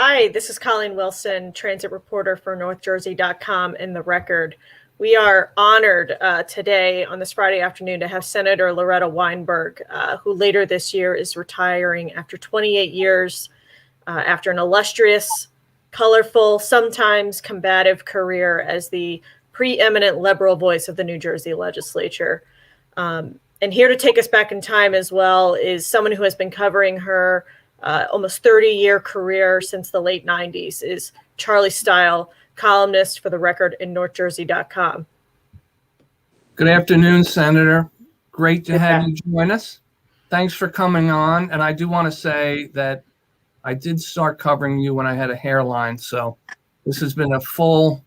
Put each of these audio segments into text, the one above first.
Hi, this is Colleen Wilson, transit reporter for NorthJersey.com and The Record. We are honored today on this Friday afternoon to have Senator Loretta Weinberg, who later this year is retiring after 28 years, after an illustrious, colorful, sometimes combative career as the preeminent liberal voice of the New Jersey legislature. And here to take us back in time as well is someone who has been covering her almost 30-year career since the late 90s, is Charlie Stile, columnist for The Record in NorthJersey.com. Good afternoon, Senator. Great to have you join us. Thanks for coming on. And I do want to say that I did start covering you when I had a hairline, so this has been a full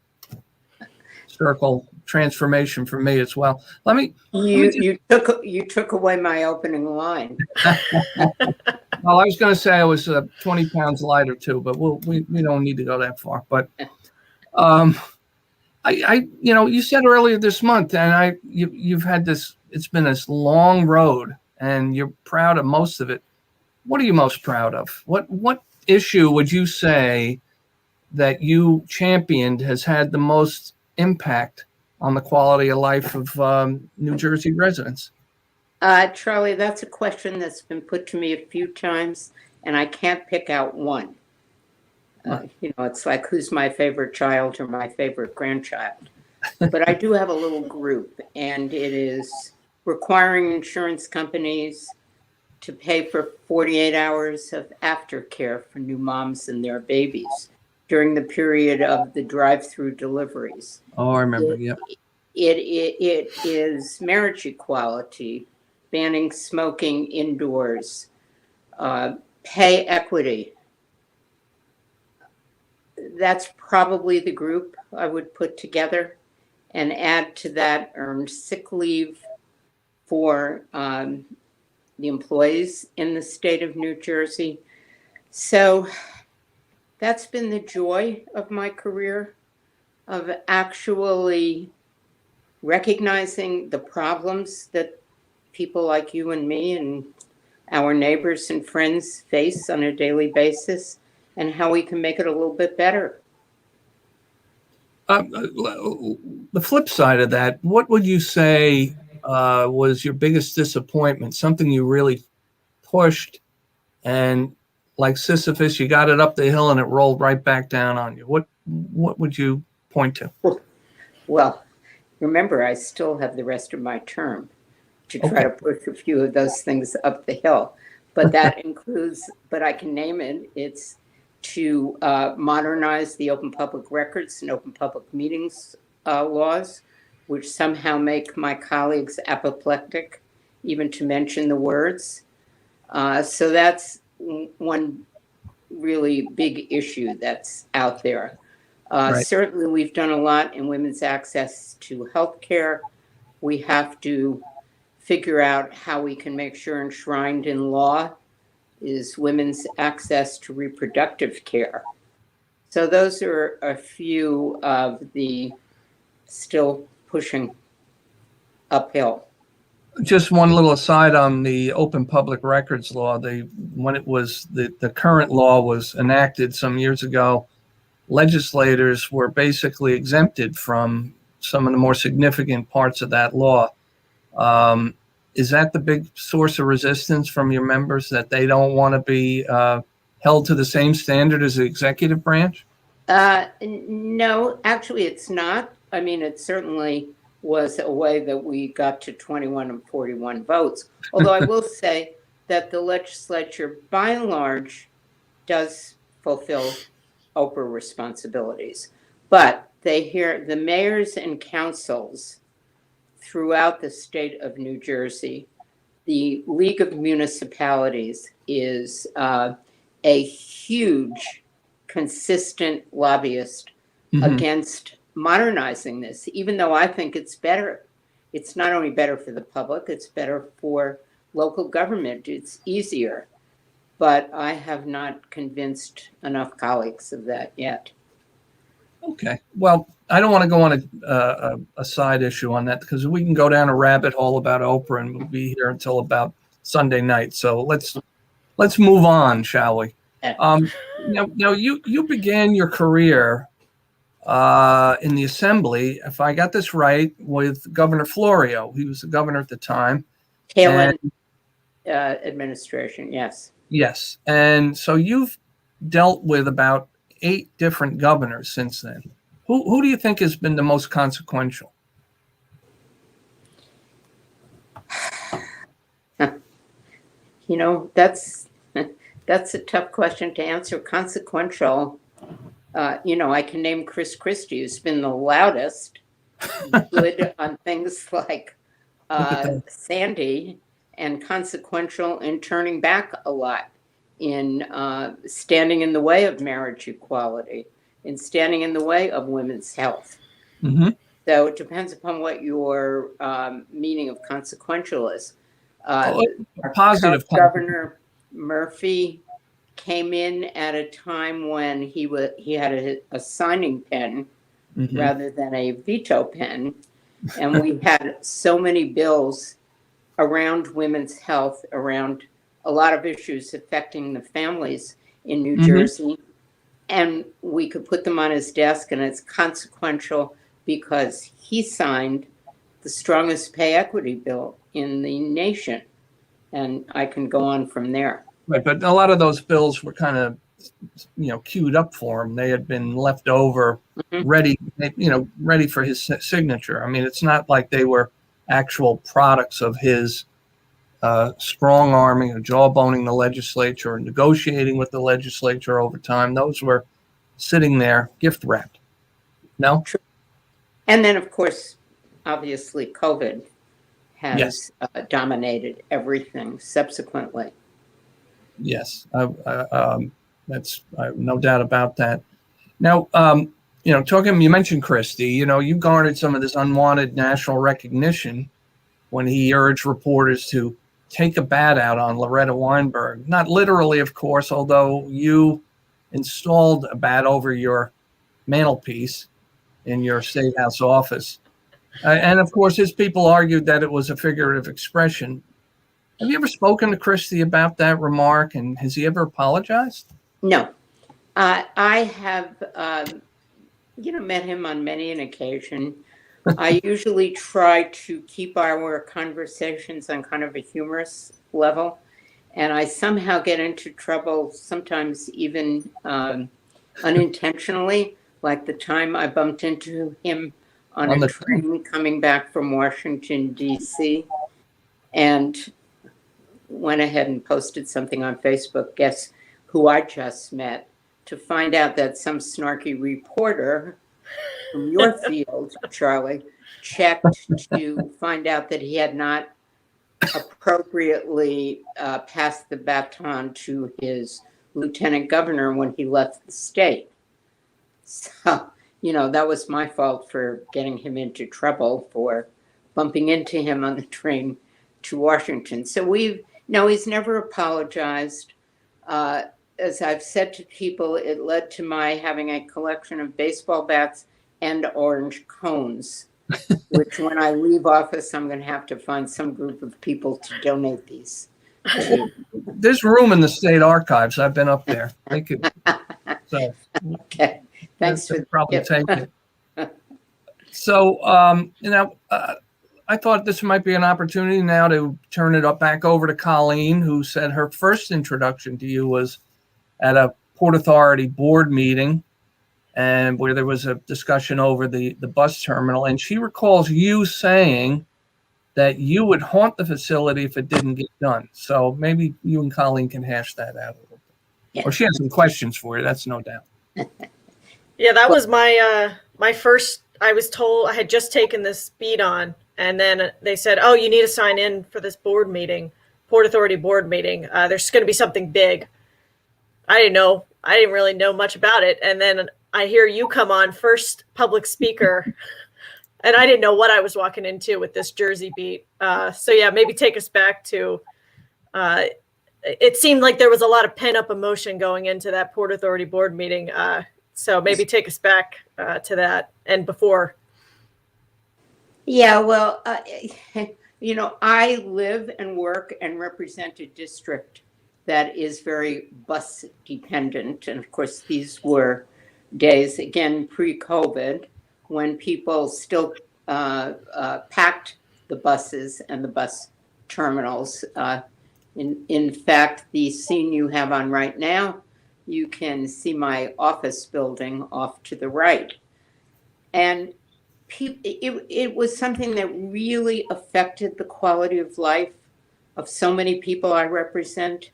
circle transformation for me as well. You took away my opening line. Well, I was going to say I was 20 pounds lighter too, but we don't need to go that far. But you said earlier this month, and you've had this. It's been this long road, and you're proud of most of it. What are you most proud of? What issue would you say that you championed has had the most impact on the quality of life of New Jersey residents? Charlie, that's a question that's been put to me a few times, and I can't pick out one. It's like, who's my favorite child or my favorite grandchild? But I do have a little group, and it is requiring insurance companies to pay for 48 hours of aftercare for new moms and their babies during the period of the drive-through deliveries. Oh, I remember, yeah. It is marriage equality, banning smoking indoors, pay equity. That's probably the group I would put together, and add to that earned sick leave for the employees in the state of New Jersey. So that's been the joy of my career, of actually recognizing the problems that people like you and me and our neighbors and friends face on a daily basis, and how we can make it a little bit better. The flip side of that, what would you say was your biggest disappointment? Something you really pushed, and like Sisyphus, you got it up the hill and it rolled right back down on you. What would you point to? Well, remember, I still have the rest of my term to try to push a few of those things up the hill. But that includes, but I can name it, it's to modernize the Open Public Records and Open Public Meetings laws, which somehow make my colleagues apoplectic, even to mention the words. So that's one really big issue that's out there. Right. Certainly, we've done a lot in women's access to healthcare. We have to figure out how we can make sure enshrined in law is women's access to reproductive care. So those are a few of the still pushing uphill. Just one little aside on the Open Public Records law. When it was the current law was enacted some years ago, legislators were basically exempted from some of the more significant parts of that law. Is that the big source of resistance from your members, that they don't want to be held to the same standard as the executive branch? No, actually it's not. I mean, it certainly was a way that we got to 21 and 41 votes. Although I will say that the legislature, by and large, does fulfill Oprah responsibilities. But they hear the mayors and councils throughout the state of New Jersey. The League of Municipalities is a huge, consistent lobbyist against modernizing this, even though I think it's better. It's not only better for the public, it's better for local government. It's easier. But I have not convinced enough colleagues of that yet. Okay. Well, I don't want to go on a side issue on that, because we can go down a rabbit hole about Oprah and we'll be here until about Sunday night. So let's move on, shall we? Now you began your career in the assembly, if I got this right, with Governor Florio. He was the governor at the time. Tail And end administration, yes. yes, and so you've dealt with about 8 different governors since then. Who do you think has been the most consequential? You know, that's a tough question to answer. Consequential, you know, I can name Chris Christie, who's been the loudest, good on things like Look at that. Sandy, and consequential in turning back a lot, in standing in the way of marriage equality, in standing in the way of women's health. Mm-hmm. So it depends upon what your meaning of consequential is. Positive. Governor Murphy came in at a time when he had a signing pen Mm-hmm. rather than a veto pen, and we had so many bills around women's health, around a lot of issues affecting the families in New Mm-hmm. Jersey, and we could put them on his desk, and it's consequential because he signed the strongest pay equity bill in the nation. And I can go on from there. Right, but a lot of those bills were kind of, queued up for him. They had been left over, Mhm. ready for his signature. I mean, it's not like they were actual products of his strong arming or jawboning the legislature or negotiating with the legislature over time. Those were sitting there gift wrapped. No? True. And then, of course, obviously, COVID has dominated everything subsequently. Yes, that's no doubt about that. Now, you mentioned Christie. You garnered some of this unwanted national recognition when he urged reporters to take a bat out on Loretta Weinberg. Not literally, of course, although you installed a bat over your mantelpiece in your State House office. And of course, his people argued that it was a figurative expression. Have you ever spoken to Christie about that remark, and has he ever apologized? No. I have, met him on many an occasion. I usually try to keep our conversations on kind of a humorous level, and I somehow get into trouble, sometimes even unintentionally, like the time I bumped into him on a train coming back from Washington, D.C., and went ahead and posted something on Facebook, guess who I just met, to find out that some snarky reporter from your field, Charlie, checked to find out that he had not appropriately passed the baton to his lieutenant governor when he left the state. So, that was my fault for getting him into trouble for bumping into him on the train to Washington. So he's never apologized. As I've said to people, it led to my having a collection of baseball bats and orange cones, which when I leave office, I'm going to have to find some group of people to donate these to. There's room in the state archives. I've been up there. They could. So, okay. Thanks for probably take it. So, I thought this might be an opportunity now to turn it back over to Colleen, who said her first introduction to you was at a Port Authority board meeting, and where there was a discussion over the bus terminal. And she recalls you saying that you would haunt the facility if it didn't get done. So maybe you and Colleen can hash that out a little bit. Yeah. Or she has some questions for you, that's no doubt. Yeah, that was my first. I was told I had just taken this beat on, and then they said, "Oh, you need to sign in for this board meeting, Port Authority board meeting. There's going to be something big." I didn't know. I didn't really know much about it, and then I hear you come on, first public speaker, and I didn't know what I was walking into with this Jersey beat. So yeah, maybe take us back to. It seemed like there was a lot of pent-up emotion going into that Port Authority board meeting. So maybe take us back to that and before. Yeah, well, I live and work and represent a district that is very bus dependent. And of course, these were days, again, pre-COVID, when people still packed the buses and the bus terminals. In fact, the scene you have on right now, you can see my office building off to the right. And it was something that really affected the quality of life of so many people I represent.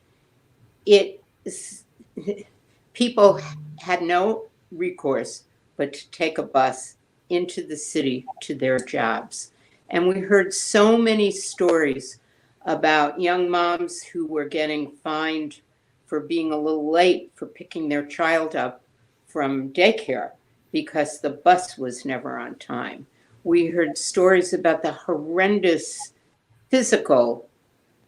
People had no recourse but to take a bus into the city to their jobs. And we heard so many stories about young moms who were getting fined for being a little late for picking their child up from daycare because the bus was never on time. We heard stories about the horrendous physical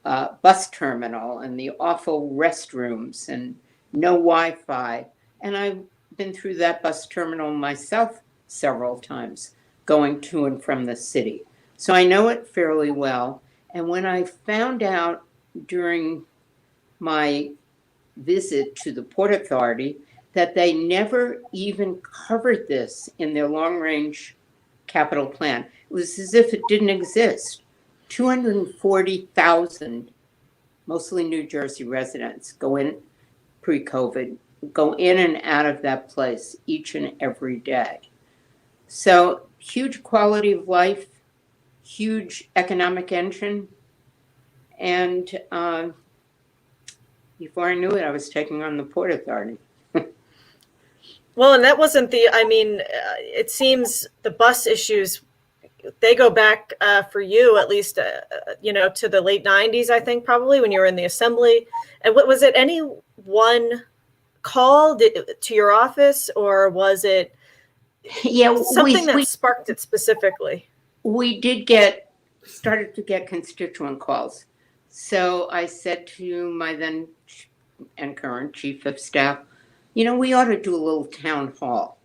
bus terminal and the awful restrooms and no Wi-Fi. And I've been through that bus terminal myself several times, going to and from the city. So I know it fairly well. And when I found out during my visit to the Port Authority that they never even covered this in their long-range capital plan, it was as if it didn't exist. 240,000, mostly New Jersey residents, go in pre-COVID, go in and out of that place each and every day. So huge quality of life, huge economic engine. And before I knew it, I was taking on the Port Authority. Well, and that wasn't it seems the bus issues, they go back for you at least, to the late 90s, I think, probably, when you were in the assembly. And what was it, any one call to your office, or was it something that sparked it specifically? We started to get constituent calls. So I said to my then and current chief of staff, we ought to do a little town hall.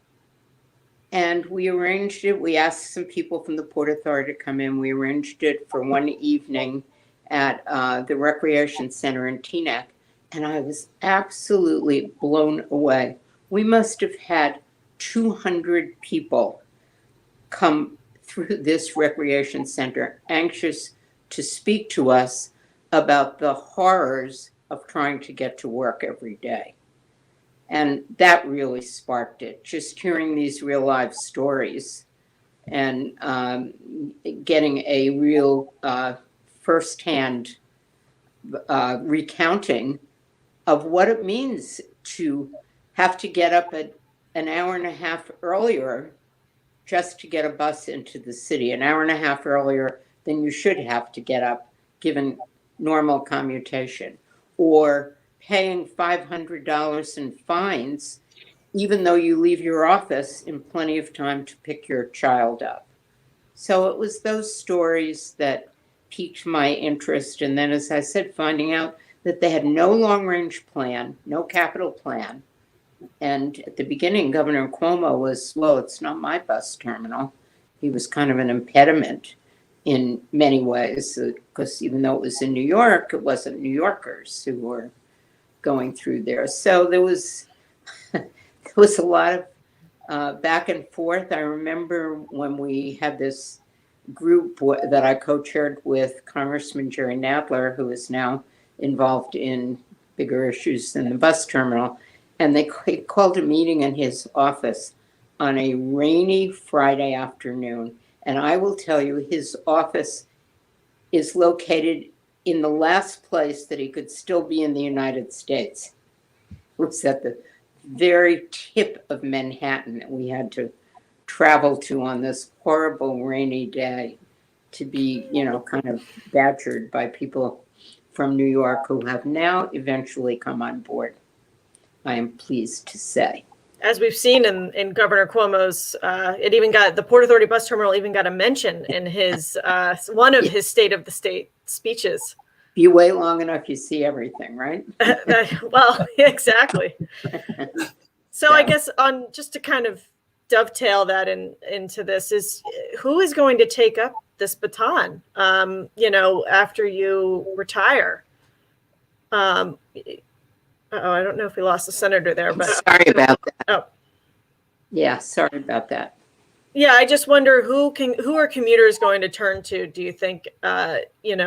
And we arranged it. We asked some people from the Port Authority to come in. We arranged it for one evening at the Recreation Center in Teaneck. And I was absolutely blown away. We must have had 200 people come through this recreation center, anxious to speak to us about the horrors of trying to get to work every day. And that really sparked it, just hearing these real life stories and getting a real firsthand recounting of what it means to have to get up at an hour and a half earlier just to get a bus into the city, an hour and a half earlier than you should have to get up given normal commutation, or paying $500 in fines, even though you leave your office in plenty of time to pick your child up. So it was those stories that piqued my interest. And then, as I said, finding out that they had no long-range plan, no capital plan. And at the beginning, Governor Cuomo was, well, it's not my bus terminal. He was kind of an impediment in many ways, because even though it was in New York, it wasn't New Yorkers who were going through there. So there was a lot of back and forth. I remember when we had this group that I co-chaired with Congressman Jerry Nadler, who is now involved in bigger issues than the bus terminal, and they called a meeting in his office on a rainy Friday afternoon. And I will tell you, his office is located in the last place that he could still be in the United States. It was at the very tip of Manhattan that we had to travel to on this horrible rainy day to be, kind of badgered by people from New York who have now eventually come on board, I am pleased to say. As we've seen in Governor Cuomo's, the Port Authority bus terminal even got a mention in his one of his State of the State speeches. If you wait long enough, you see everything, right? Well, exactly. So I guess just to kind of dovetail that into this is, who is going to take up this baton, after you retire? I don't know if we lost the senator there, but Sorry about that. oh, Yeah, sorry about that. yeah, I just wonder who are commuters going to turn to, do you think, in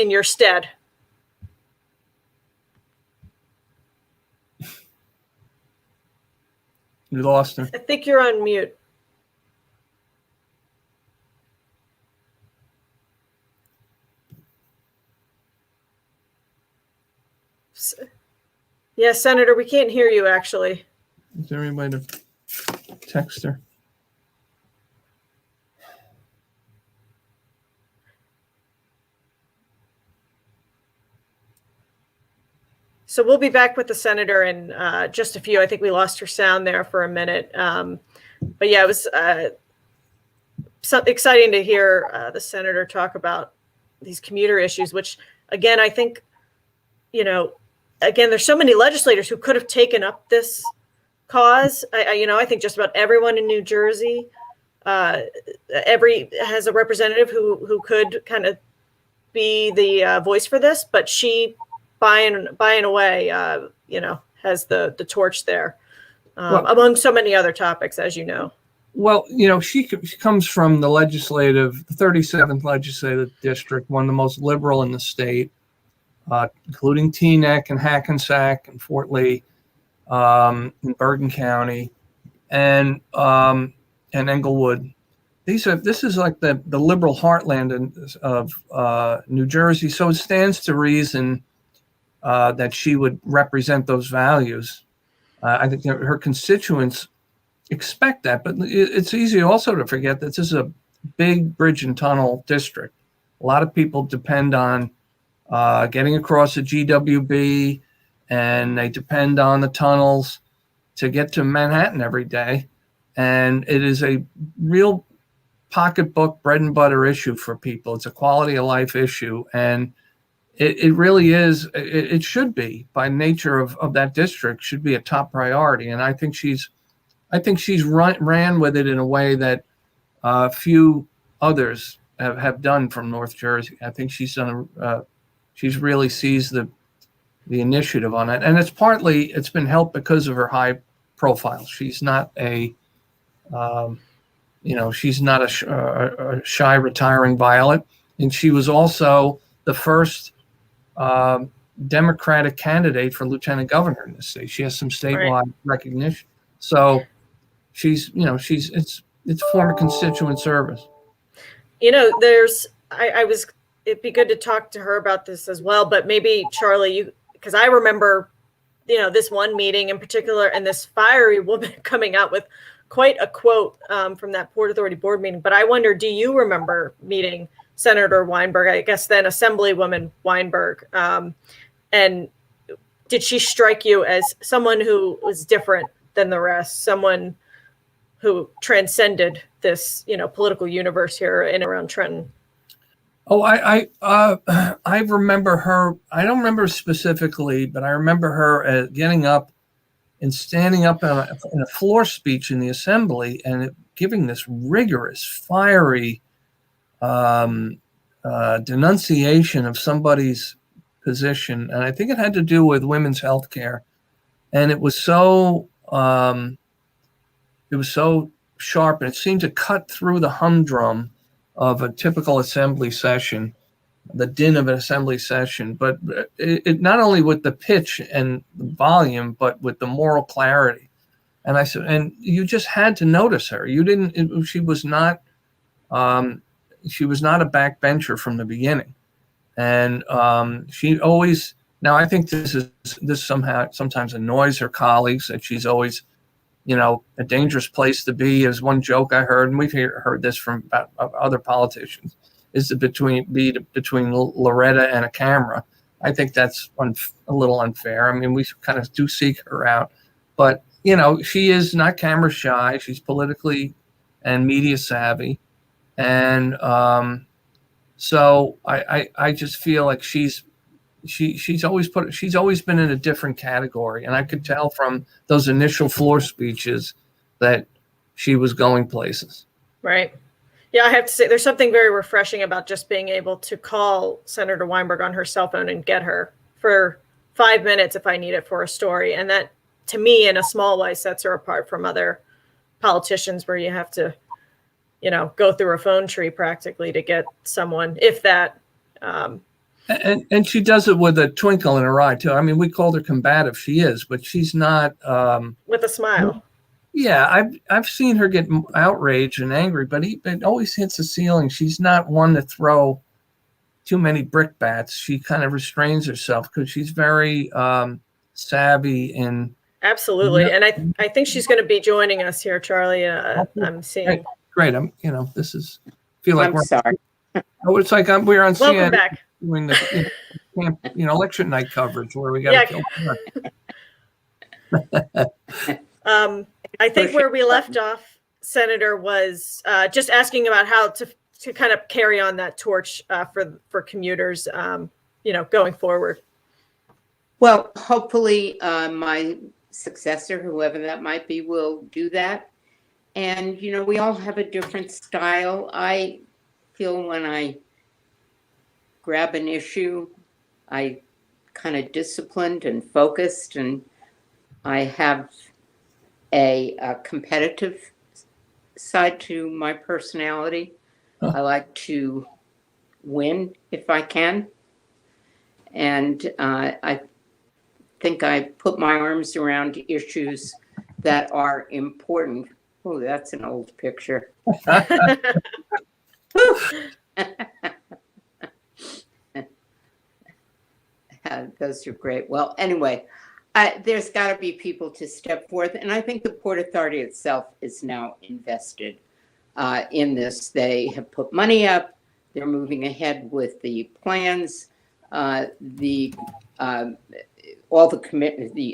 your stead? You lost her. I think you're on mute. Yeah, Senator, we can't hear you, actually. Is there any way to text her? So we'll be back with the senator in just a few. I think we lost her sound there for a minute. But yeah, it was exciting to hear the senator talk about these commuter issues, which, again, I think, again, there's so many legislators who could have taken up this cause. I think just about everyone in New Jersey has a representative who could kind of be the voice for this, but she, by and away, has the torch there, among so many other topics, as you know. Well, she comes from the 37th legislative district, one of the most liberal in the state, including Teaneck and Hackensack and Fort Lee, in Bergen County, and Englewood. This is like the liberal heartland of New Jersey, so it stands to reason that she would represent those values. I think her constituents expect that, but it's easy also to forget that this is a big bridge and tunnel district. A lot of people depend on getting across the GWB, and they depend on the tunnels to get to Manhattan every day. And it is a real pocketbook, bread and butter issue for people. It's a quality of life issue. And it really is, it should be, by nature of that district, should be a top priority. And I think she's ran with it in a way that few others have done from North Jersey. I think she's really seized the initiative on it. And it's been helped because of her high profile. She's not she's not a shy retiring violet. And she was also the first Democratic candidate for lieutenant governor in this state. She has some statewide recognition. So it's former constituent service. It'd be good to talk to her about this as well, but maybe Charlie, because I remember, this one meeting in particular, and this fiery woman coming out with quite a quote from that Port Authority board meeting. But I wonder, do you remember meeting Senator Weinberg, I guess then Assemblywoman Weinberg, and did she strike you as someone who was different than the rest, someone who transcended this, political universe here in and around Trenton? Oh, I remember her. I don't remember specifically, but I remember her getting up and standing up in a floor speech in the assembly and giving this rigorous, fiery denunciation of somebody's position. And I think it had to do with women's health care. And it was so sharp, and it seemed to cut through the humdrum of a typical assembly session, the din of an assembly session, but it not only with the pitch and the volume, but with the moral clarity. And I said, and you just had to notice her. She was not a backbencher from the beginning. And she always, now I think this sometimes annoys her colleagues, that she's always, a dangerous place to be. Is one joke I heard, and we've heard this from other politicians, is between Loretta and a camera. I think that's a little unfair. I mean, we kind of do seek her out, but she is not camera shy. She's politically and media savvy, and so I just feel like she's always been in a different category, and I could tell from those initial floor speeches that she was going places. Right. Yeah, I have to say, there's something very refreshing about just being able to call Senator Weinberg on her cell phone and get her for 5 minutes if I need it for a story. And that, to me, in a small way, sets her apart from other politicians where you have to, go through a phone tree practically to get someone, if that. And she does it with a twinkle in her eye too. I mean, we called her combative. She is, but she's not. With a smile. Yeah, I've seen her get outraged and angry, but it always hits the ceiling. She's not one to throw too many brickbats. She kind of restrains herself because she's very savvy and. Absolutely, and I think she's going to be joining us here, Charlie. I'm seeing. Great. This is feel like I'm sorry. Oh, it's like we're on Welcome CNN back. doing the election night coverage where we got to. I think where we left off, Senator, was just asking about how to kind of carry on that torch for commuters, going forward. Well, hopefully my successor, whoever that might be, will do that. And, we all have a different style. I feel when I grab an issue, I kind of disciplined and focused, and I have a competitive side to my personality. I like to win if I can. And I think I put my arms around issues that are important. Oh, that's an old picture. Those are great. Well, anyway, there's got to be people to step forth. And I think the Port Authority itself is now invested in this. They have put money up. They're moving ahead with the plans. All the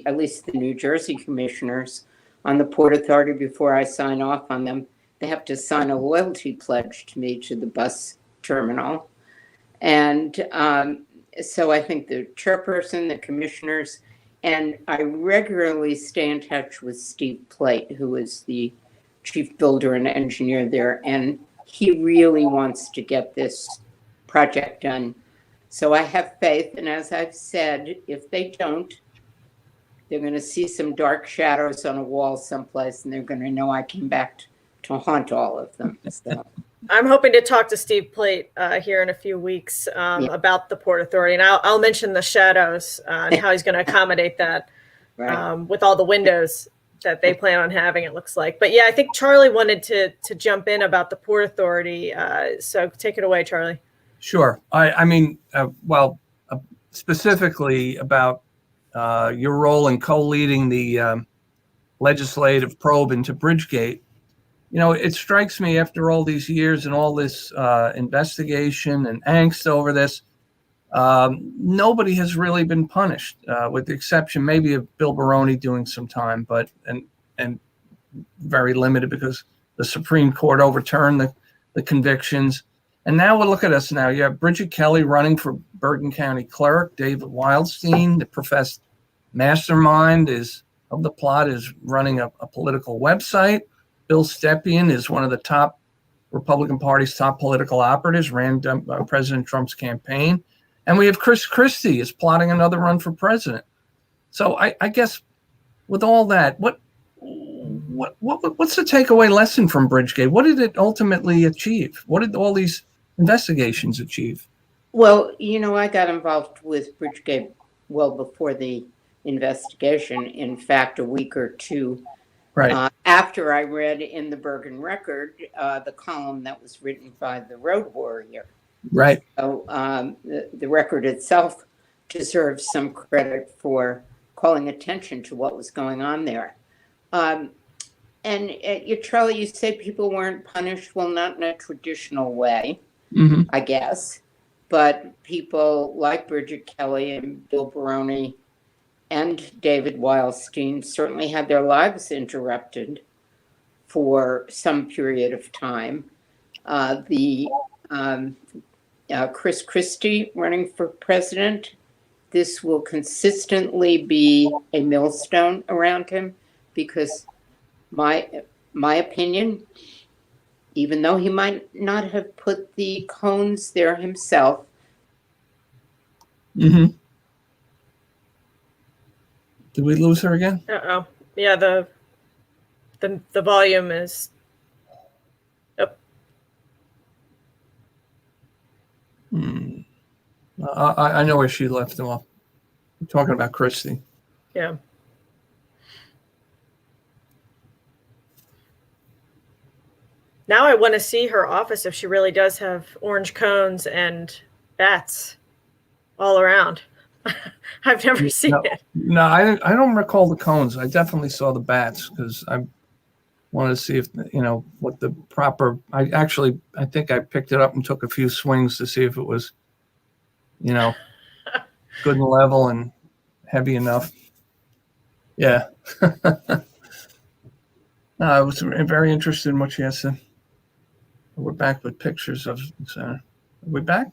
at least the New Jersey commissioners on the Port Authority, before I sign off on them, they have to sign a loyalty pledge to me to the bus terminal. And so I think the chairperson, the commissioners, and I regularly stay in touch with Steve Plate, who is the chief builder and engineer there. And he really wants to get this project done. So I have faith. And as I've said, if they don't, they're going to see some dark shadows on a wall someplace, and they're going to know I came back to haunt all of them. So. I'm hoping to talk to Steve Plate here in a few weeks about the Port Authority, and I'll mention the shadows and how he's going to accommodate that with all the windows that they plan on having, it looks like. But yeah, I think Charlie wanted to jump in about the Port Authority. So take it away, Charlie. Sure. Specifically about your role in co-leading the legislative probe into Bridgegate. It strikes me after all these years and all this investigation and angst over this, nobody has really been punished, with the exception maybe of Bill Baroni doing some time, but and very limited because the Supreme Court overturned the convictions. And now look at us now. You have Bridget Kelly running for Bergen County Clerk. David Wildstein, the professed mastermind of the plot, is running a political website. Bill Stepien is one of the top Republican Party's top political operatives, ran President Trump's campaign. And we have Chris Christie is plotting another run for president. So I guess with all that, what's the takeaway lesson from Bridgegate? What did it ultimately achieve? What did all these investigations achieve? Well, I got involved with Bridgegate well before the investigation. In fact, a week or two after I read in the Bergen Record the column that was written by the Road Warrior. Right. So the record itself deserves some credit for calling attention to what was going on there. And Charlie, you say people weren't punished. Well, not in a traditional way, I guess. But people like Bridget Kelly and Bill Baroni and David Wildstein certainly had their lives interrupted for some period of time. Chris Christie running for president, this will consistently be a millstone around him because my opinion, even though he might not have put the cones there himself. Mm-hmm. Did we lose her again? Uh-oh. Yeah, the volume is up. I know where she left off. We're talking about Christie. Yeah. Now I want to see her office if she really does have orange cones and bats all around. I've never seen it. No, I don't recall the cones. I definitely saw the bats because I wanted to see if, what the proper, I think I picked it up and took a few swings to see if it was, good and level and heavy enough. Yeah. No, I was very interested in what she has said. We're back with pictures of the center. Are we back?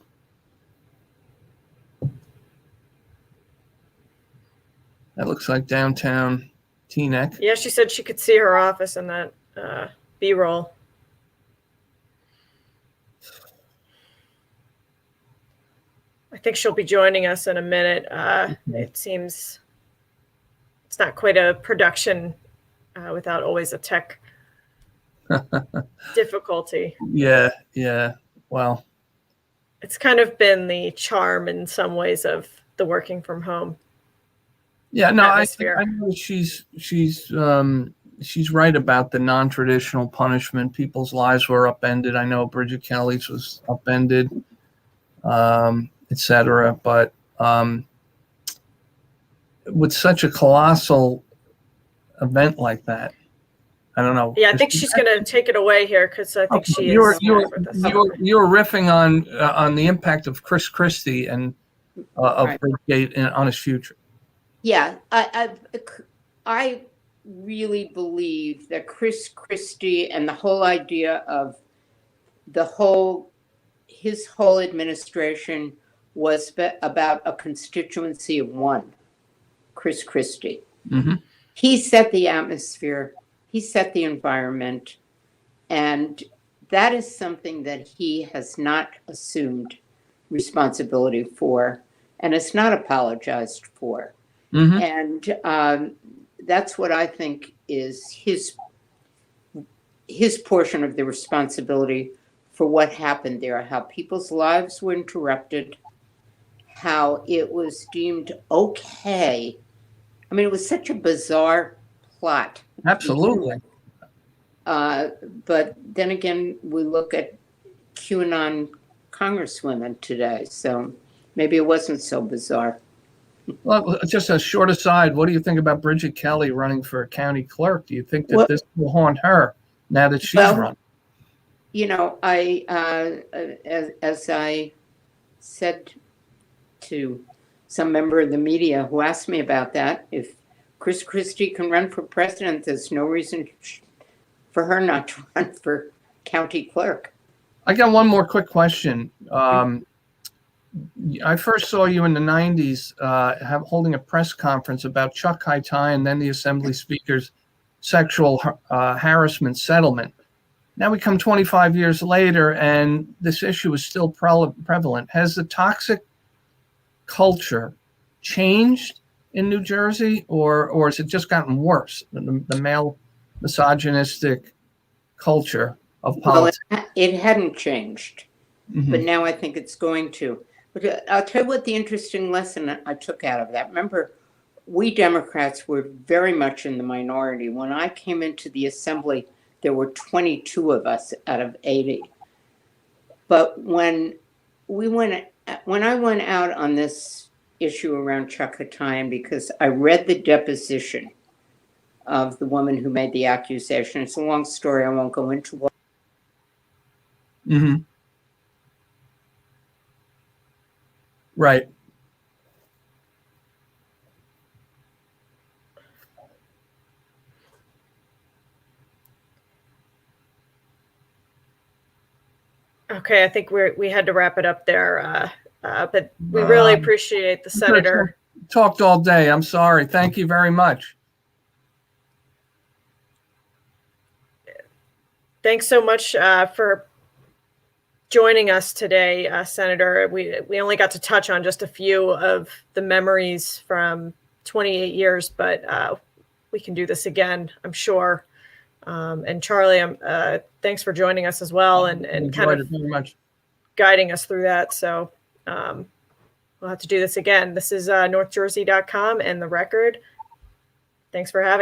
That looks like downtown Teaneck. Yeah, she said she could see her office in that B-roll. I think she'll be joining us in a minute. It seems it's not quite a production without always a tech difficulty. Yeah. Well, it's kind of been the charm in some ways of the working from home. Yeah, no, I atmosphere. know she's right about the non-traditional punishment. People's lives were upended. I know Bridget Kelly's was upended, etc. But with such a colossal event like that, I don't know. Yeah, I think she's going to take it away here because I think she you're is. you're riffing on the impact of Chris Christie and of Right. Bridgegate on his future. Yeah, I really believe that Chris Christie and the whole idea of his whole administration was about a constituency of one. Chris Christie. Mm-hmm. He set the atmosphere, he set the environment, and that is something that he has not assumed responsibility for and has not apologized for. Mm-hmm. And that's what I think is his portion of the responsibility for what happened there, how people's lives were interrupted, how it was deemed okay. I mean, it was such a bizarre plot. Absolutely. But then again, we look at QAnon congresswomen today, so maybe it wasn't so bizarre. Well, just a short aside, what do you think about Bridget Kelly running for county clerk? Do you think that this will haunt her now that she's run? As I said to some member of the media who asked me about that, if Chris Christie can run for president, there's no reason for her not to run for county clerk. I got one more quick question. I first saw you in the 90s holding a press conference about Chuck Haitai and then the Assembly Speaker's sexual harassment settlement. Now we come 25 years later and this issue is still prevalent. Has the toxic culture changed in New Jersey or has it just gotten worse? The male misogynistic culture of politics? Well, it hadn't changed, Mm-hmm. but now I think it's going to. But I'll tell you what the interesting lesson I took out of that. Remember, we Democrats were very much in the minority. When I came into the assembly, there were 22 of us out of 80. But when I went out on this issue around Chuck Haitai, because I read the deposition of the woman who made the accusation. It's a long story. I won't go into it. Mm-hmm. Right. Okay, I think we had to wrap it up there, but we really appreciate the senator. Talked all day. I'm sorry. Thank you very much. Thanks so much for joining us today, Senator. We only got to touch on just a few of the memories from 28 years, but we can do this again, I'm sure. And Charlie, thanks for joining us as well and kind of very much. guiding us through that. So we'll have to do this again. This is NorthJersey.com and The Record. Thanks for having us.